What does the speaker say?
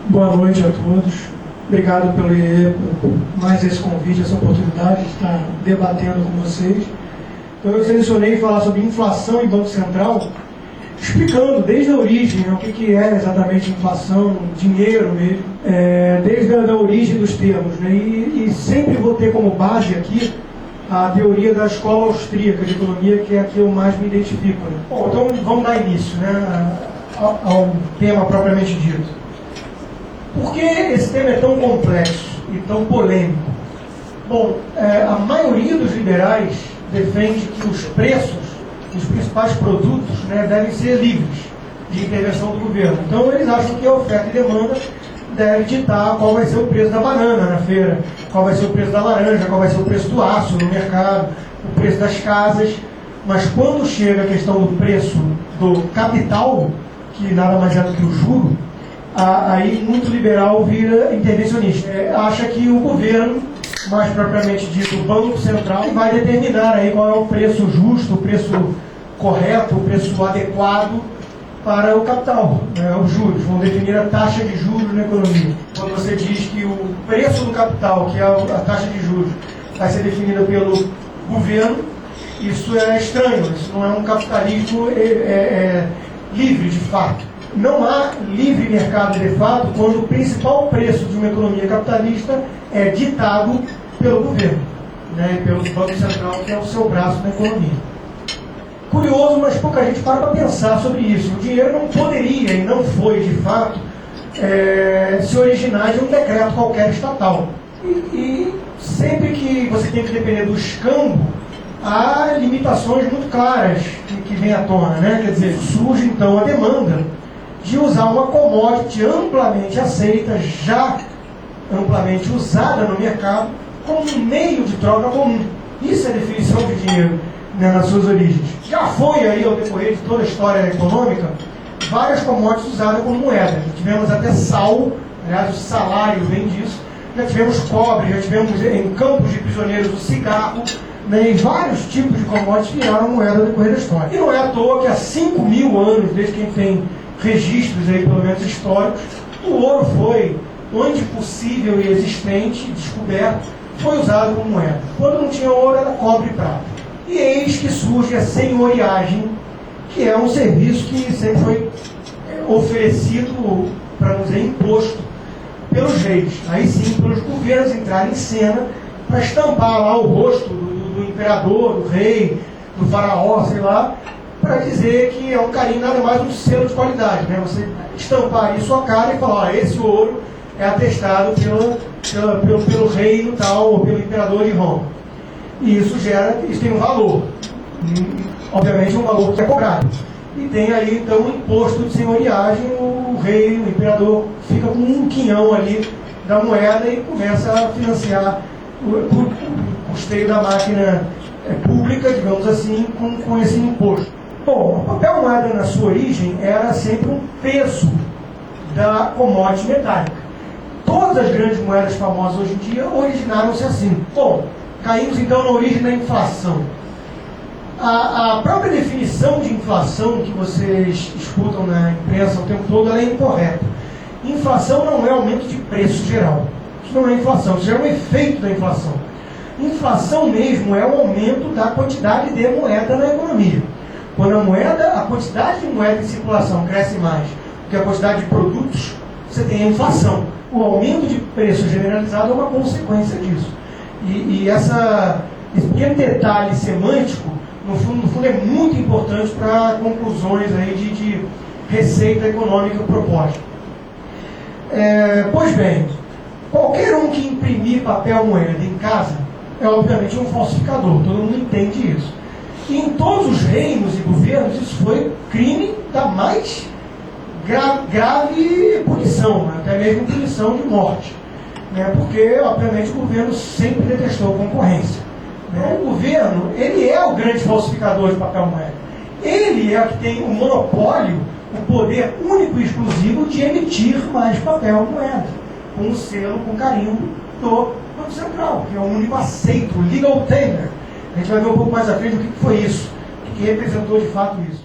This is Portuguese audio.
Boa noite a todos. Obrigado por mais esse convite, essa oportunidade de estar debatendo com vocês. Então, eu selecionei falar sobre inflação e Banco Central, explicando desde a origem, né, o que é exatamente inflação, dinheiro mesmo, desde a origem dos termos. Né, e sempre vou ter como base aqui a teoria da escola austríaca de economia, que é a que eu mais me identifico. Né. Bom, então vamos dar início, né, ao tema propriamente dito. Por que esse tema é tão complexo e tão polêmico? Bom, a maioria dos liberais defende que os preços dos principais produtos, né, devem ser livres de intervenção do governo. Então eles acham que a oferta e demanda deve ditar qual vai ser o preço da banana na feira, qual vai ser o preço da laranja, qual vai ser o preço do aço no mercado, o preço das casas. Mas quando chega a questão do preço do capital, que nada mais é do que o juro, aí muito liberal vira intervencionista. Acha que o governo, mais propriamente dito o Banco Central, vai determinar aí qual é o preço justo, o preço correto, o preço adequado para o capital, né, os juros. Vão definir a taxa de juros na economia. Quando você diz que o preço do capital, que é a taxa de juros, vai ser definida pelo governo, isso é estranho, isso não é um capitalismo livre de fato. Não há livre mercado de fato quando o principal preço de uma economia capitalista é ditado pelo governo, né, pelo Banco Central, que é o seu braço na economia. Curioso, mas pouca gente para pensar sobre isso. O dinheiro não poderia, e não foi de fato, se originar de um decreto qualquer estatal. E sempre que você tem que depender do escambo, há limitações muito claras que vêm à tona, né? Quer dizer, surge então a demanda de usar uma commodity amplamente aceita, já amplamente usada no mercado, como um meio de troca comum. Isso é a definição de dinheiro, né, nas suas origens. Já foi aí, ao decorrer de toda a história econômica, várias commodities usadas como moeda. Já tivemos até sal, aliás, o salário vem disso. Já tivemos cobre, já tivemos em campos de prisioneiros o cigarro, né, e vários tipos de commodities viraram moeda ao decorrer da história. E não é à toa que há 5.000 anos, desde que a gente tem registros aí, pelo menos históricos, o ouro foi, onde possível e existente, descoberto, foi usado como moeda. Quando não tinha ouro, era cobre e prata. E eis que surge a senhoriagem, que é um serviço que sempre foi oferecido, para não dizer imposto, pelos reis. Aí sim, pelos governos entrarem em cena para estampar lá o rosto do imperador, do rei, do faraó, sei lá, para dizer que é um carinho, nada mais um selo de qualidade, né? Você estampar aí sua cara e falar, esse ouro é atestado pelo reino tal, ou pelo imperador de Roma. E isso tem um valor. Obviamente um valor que é cobrado. E tem aí então um imposto de senhoriagem, o rei, o imperador, fica com um quinhão ali da moeda e começa a financiar o custeio da máquina pública, digamos assim, com esse imposto. Bom, o papel moeda na sua origem era sempre um peso da commodity metálica. Todas as grandes moedas famosas hoje em dia originaram-se assim. Bom, caímos então na origem da inflação. A própria definição de inflação que vocês escutam na imprensa o tempo todo, ela é incorreta. Inflação não é aumento de preço geral. Isso não é inflação, isso é um efeito da inflação. Inflação mesmo é o aumento da quantidade de moeda na economia. Quando a quantidade de moeda em circulação cresce mais do que a quantidade de produtos, você tem a inflação. O aumento de preço generalizado é uma consequência disso. E esse pequeno detalhe semântico, no fundo é muito importante para conclusões aí de receita econômica proposta. Pois bem, qualquer um que imprimir papel moeda em casa é obviamente um falsificador, todo mundo entende isso. E em todos os reinos e governos isso foi crime da mais grave punição, né? Até mesmo punição de morte, né? Porque obviamente o governo sempre detestou a concorrência, né? O governo, ele é o grande falsificador de papel moeda. Ele é o que tem o monopólio, o poder único e exclusivo de emitir mais papel moeda, com o selo, com o carimbo do Banco Central, que é o único aceito, o legal tender. A gente vai ver um pouco mais à frente o que foi isso, o que representou de fato isso.